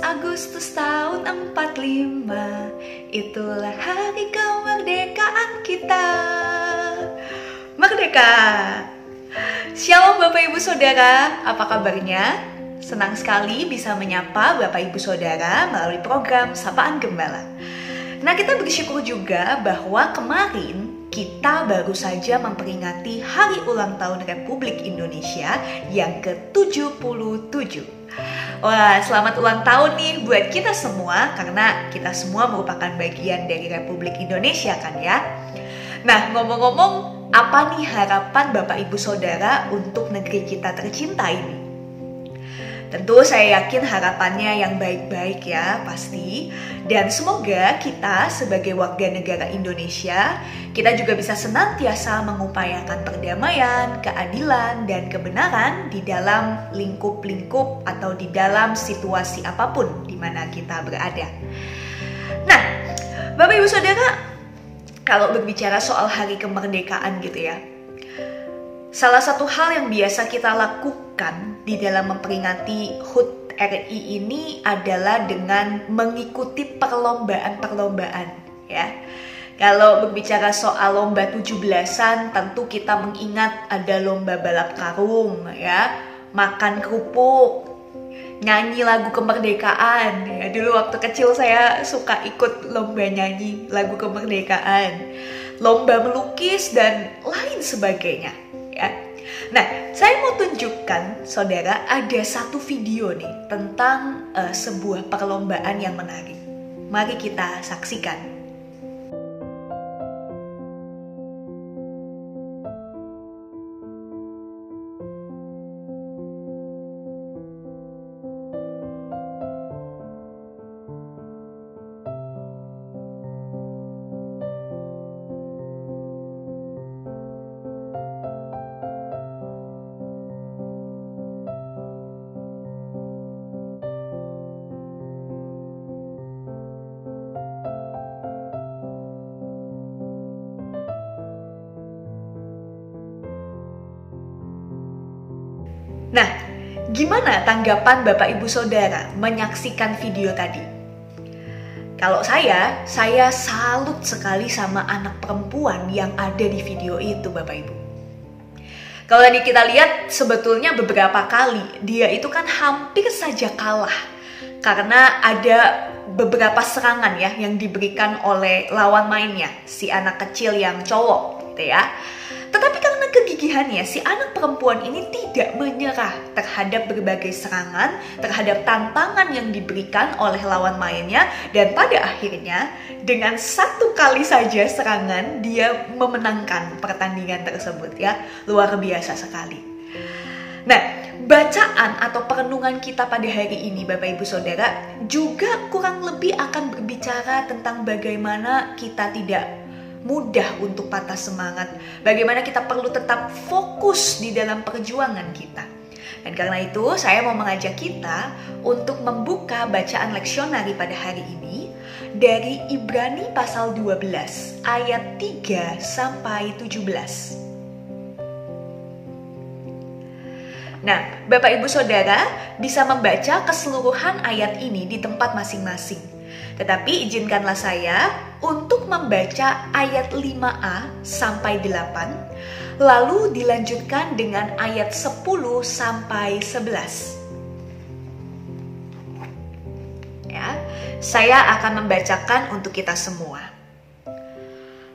Agustus tahun 45, itulah hari kemerdekaan kita. Merdeka! Shalom Bapak Ibu Saudara, apa kabarnya? Senang sekali bisa menyapa Bapak Ibu Saudara melalui program Sapaan Gembala. Nah, kita bersyukur juga bahwa kemarin kita baru saja memperingati Hari Ulang Tahun Republik Indonesia yang ke-77. Wah, selamat ulang tahun nih buat kita semua, karena kita semua merupakan bagian dari Republik Indonesia kan ya. Nah, ngomong-ngomong, apa nih harapan Bapak Ibu Saudara untuk negeri kita tercinta ini? Tentu saya yakin harapannya yang baik-baik ya, pasti. Dan semoga kita sebagai warga negara Indonesia, kita juga bisa senantiasa mengupayakan perdamaian, keadilan, dan kebenaran di dalam lingkup-lingkup atau di dalam situasi apapun di mana kita berada. Nah, Bapak Ibu Saudara, kalau berbicara soal hari kemerdekaan gitu ya, salah satu hal yang biasa kita lakukan di dalam memperingati HUT RI ini adalah dengan mengikuti perlombaan-perlombaan ya. Kalau berbicara soal lomba 17-an, tentu kita mengingat ada lomba balap karung ya, makan kerupuk, nyanyi lagu kemerdekaan ya. Dulu waktu kecil saya suka ikut lomba nyanyi lagu kemerdekaan, lomba melukis dan lain sebagainya ya. Nah, saya mau tunjukkan saudara ada satu video nih tentang sebuah perlombaan yang menarik. Mari kita saksikan. Nah, gimana tanggapan Bapak Ibu Saudara menyaksikan video tadi? Kalau saya salut sekali sama anak perempuan yang ada di video itu, Bapak Ibu. Kalau tadi kita lihat, sebetulnya beberapa kali dia itu kan hampir saja kalah karena ada beberapa serangan ya yang diberikan oleh lawan mainnya, si anak kecil yang cowok gitu ya. Tetapi karena kegigihannya, si anak perempuan ini tidak menyerah terhadap berbagai serangan, terhadap tantangan yang diberikan oleh lawan mainnya, dan pada akhirnya dengan satu kali saja serangan dia memenangkan pertandingan tersebut ya. Luar biasa sekali. Nah, bacaan atau perenungan kita pada hari ini Bapak Ibu Saudara juga kurang lebih akan berbicara tentang bagaimana kita tidak mudah untuk patah semangat, bagaimana kita perlu tetap fokus di dalam perjuangan kita. Dan karena itu saya mau mengajak kita untuk membuka bacaan leksionari pada hari ini dari Ibrani pasal 12 ayat 3 sampai 17. Nah, Bapak Ibu Saudara bisa membaca keseluruhan ayat ini di tempat masing-masing. Tetapi izinkanlah saya untuk membaca ayat 5a sampai 8, lalu dilanjutkan dengan ayat 10 sampai 11. Ya, saya akan membacakan untuk kita semua.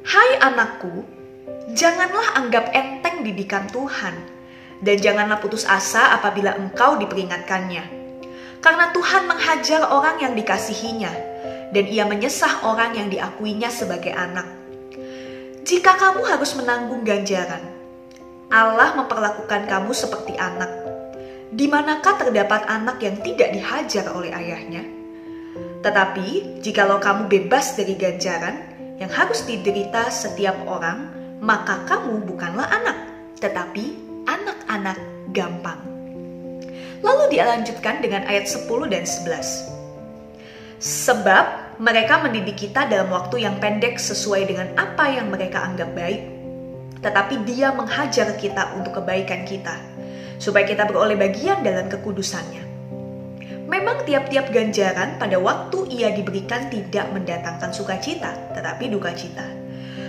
Hai anakku, janganlah anggap enteng didikan Tuhan, dan janganlah putus asa apabila engkau diperingatkannya. Karena Tuhan menghajar orang yang dikasihinya, dan ia menyesah orang yang diakuinya sebagai anak. Jika kamu harus menanggung ganjaran, Allah memperlakukan kamu seperti anak. Di manakah terdapat anak yang tidak dihajar oleh ayahnya? Tetapi, jikalau kamu bebas dari ganjaran yang harus diderita setiap orang, maka kamu bukanlah anak, tetapi anak-anak gampang. Lalu dia lanjutkan dengan ayat 10 dan 11. Sebab mereka mendidik kita dalam waktu yang pendek sesuai dengan apa yang mereka anggap baik. Tetapi Dia menghajar kita untuk kebaikan kita, supaya kita beroleh bagian dalam kekudusannya. Memang tiap-tiap ganjaran pada waktu ia diberikan tidak mendatangkan sukacita, tetapi duka cita.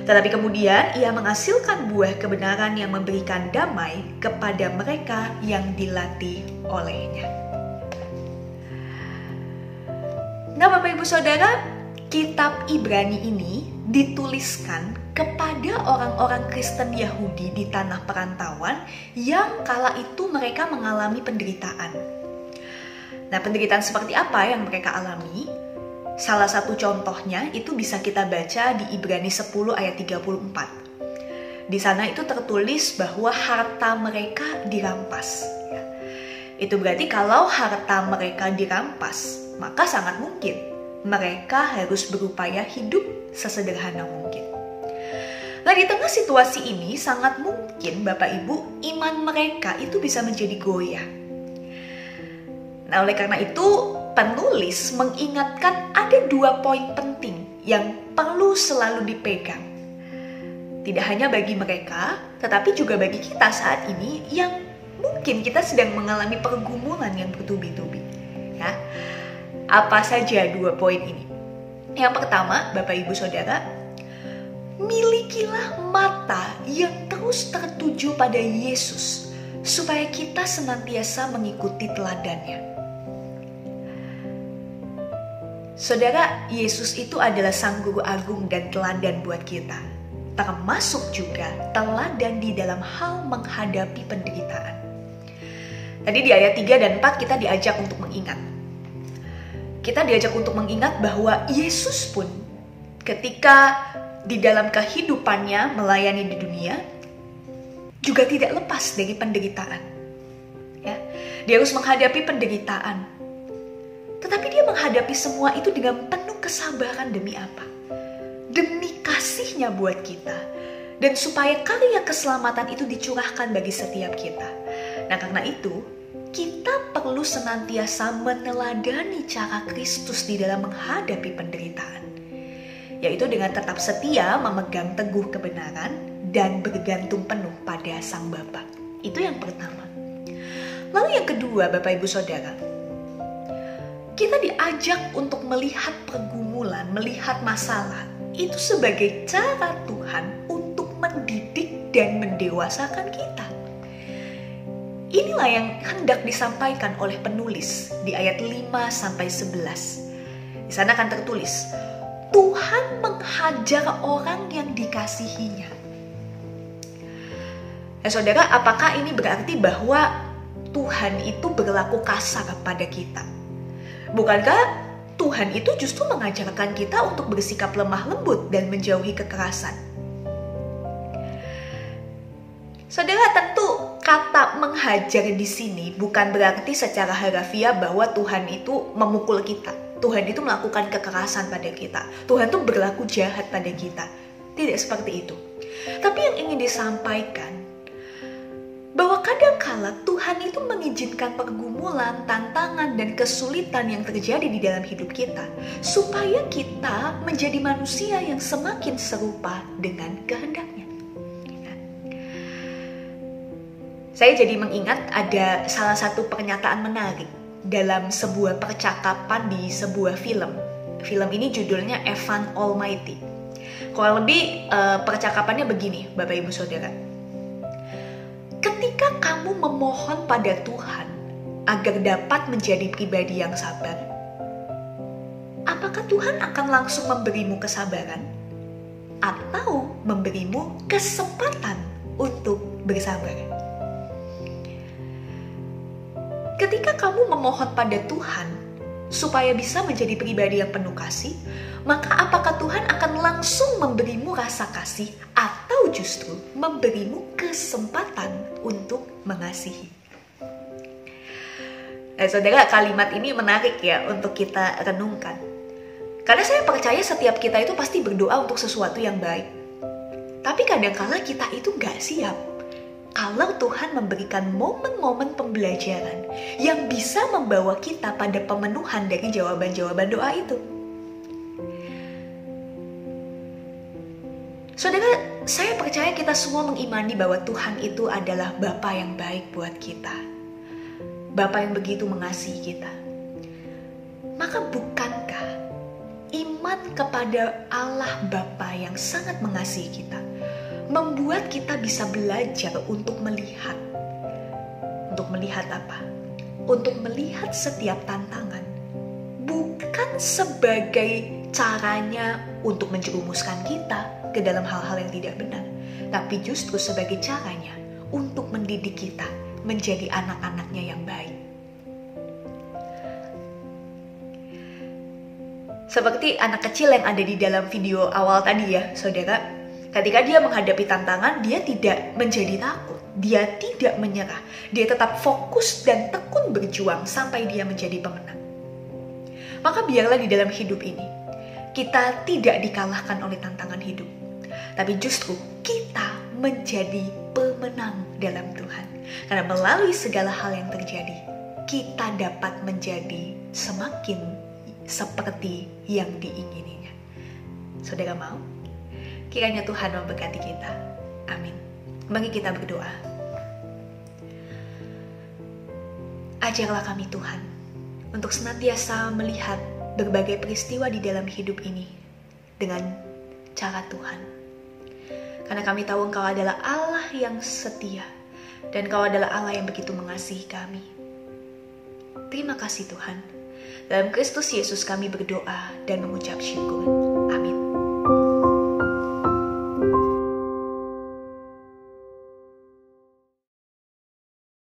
Tetapi kemudian ia menghasilkan buah kebenaran yang memberikan damai kepada mereka yang dilatih olehnya. Nah, Bapak Ibu Saudara, kitab Ibrani ini dituliskan kepada orang-orang Kristen Yahudi di tanah perantauan yang kala itu mereka mengalami penderitaan. Nah, penderitaan seperti apa yang mereka alami? Salah satu contohnya itu bisa kita baca di Ibrani 10 ayat 34. Di sana itu tertulis bahwa harta mereka dirampas. Itu berarti kalau harta mereka dirampas, maka sangat mungkin mereka harus berupaya hidup sesederhana mungkin. Nah, di tengah situasi ini sangat mungkin Bapak Ibu, iman mereka itu bisa menjadi goyah. Nah, oleh karena itu penulis mengingatkan ada 2 poin penting yang perlu selalu dipegang. Tidak hanya bagi mereka, tetapi juga bagi kita saat ini yang mungkin kita sedang mengalami pergumulan yang bertubi-tubi. Ya. Apa saja 2 poin ini? Yang pertama, Bapak Ibu Saudara, milikilah mata yang terus tertuju pada Yesus supaya kita senantiasa mengikuti teladannya. Saudara, Yesus itu adalah Sang Guru Agung dan teladan buat kita. Termasuk juga teladan di dalam hal menghadapi penderitaan. Tadi di ayat 3 dan 4 kita diajak untuk mengingat. Kita diajak untuk mengingat bahwa Yesus pun ketika di dalam kehidupannya melayani di dunia juga tidak lepas dari penderitaan. Ya, dia harus menghadapi penderitaan. Tetapi dia menghadapi semua itu dengan penuh kesabaran demi apa? Demi kasihnya buat kita. Dan supaya karya keselamatan itu dicurahkan bagi setiap kita. Nah, karena itu, kita perlu senantiasa meneladani cara Kristus di dalam menghadapi penderitaan. Yaitu dengan tetap setia memegang teguh kebenaran dan bergantung penuh pada Sang Bapa. Itu yang pertama. Lalu yang kedua, Bapak Ibu Saudara, kita diajak untuk melihat pergumulan, melihat masalah itu sebagai cara Tuhan untuk mendidik dan mendewasakan kita. Inilah yang hendak disampaikan oleh penulis di ayat 5-11. Di sana kan tertulis, Tuhan menghajar orang yang dikasihinya. Nah, Saudara, apakah ini berarti bahwa Tuhan itu berlaku kasar pada kita? Bukankah Tuhan itu justru mengajarkan kita untuk bersikap lemah lembut dan menjauhi kekerasan? Saudara, tentu kata menghajar di sini bukan berarti secara harfiah bahwa Tuhan itu memukul kita. Tuhan itu melakukan kekerasan pada kita. Tuhan itu berlaku jahat pada kita. Tidak seperti itu. Tapi yang ingin disampaikan, bahwa kadangkala Tuhan itu mengizinkan pergumulan, tantangan, dan kesulitan yang terjadi di dalam hidup kita supaya kita menjadi manusia yang semakin serupa dengan kehendaknya. Saya jadi mengingat ada salah satu pernyataan menarik dalam sebuah percakapan di sebuah film. Film ini judulnya Evan Almighty. Kurang lebih percakapannya begini, Bapak Ibu Saudara. Ketika kamu memohon pada Tuhan agar dapat menjadi pribadi yang sabar, apakah Tuhan akan langsung memberimu kesabaran atau memberimu kesempatan untuk bersabar? Ketika kamu memohon pada Tuhan supaya bisa menjadi pribadi yang penuh kasih, maka apakah Tuhan akan langsung memberimu rasa kasih atau justru memberimu kesempatan untuk mengasihi? Nah, Saudara, kalimat ini menarik ya untuk kita renungkan. Karena saya percaya setiap kita itu pasti berdoa untuk sesuatu yang baik. Tapi kadangkala kita itu gak siap kalau Tuhan memberikan momen-momen pembelajaran yang bisa membawa kita pada pemenuhan dari jawaban-jawaban doa itu. Saudara, saya percaya kita semua mengimani bahwa Tuhan itu adalah Bapa yang baik buat kita. Bapa yang begitu mengasihi kita. Maka bukankah iman kepada Allah Bapa yang sangat mengasihi kita membuat kita bisa belajar untuk melihat. Untuk melihat apa? Untuk melihat setiap tantangan bukan sebagai caranya untuk menjerumuskan kita ke dalam hal-hal yang tidak benar, tapi justru sebagai caranya untuk mendidik kita menjadi anak-anaknya yang baik. Seperti anak kecil yang ada di dalam video awal tadi ya, saudara. Ketika dia menghadapi tantangan, dia tidak menjadi takut. Dia tidak menyerah. Dia tetap fokus dan tekun berjuang sampai dia menjadi pemenang. Maka biarlah di dalam hidup ini, kita tidak dikalahkan oleh tantangan hidup. Tapi justru kita menjadi pemenang dalam Tuhan. Karena melalui segala hal yang terjadi, kita dapat menjadi semakin seperti yang diingininya. Saudara mau? Kiranya Tuhan memberkati kita. Amin. Mari kita berdoa. Ajarlah kami Tuhan untuk senantiasa melihat berbagai peristiwa di dalam hidup ini dengan cara Tuhan. Karena kami tahu Engkau adalah Allah yang setia dan Engkau adalah Allah yang begitu mengasihi kami. Terima kasih Tuhan. Dalam Kristus Yesus kami berdoa dan mengucap syukur.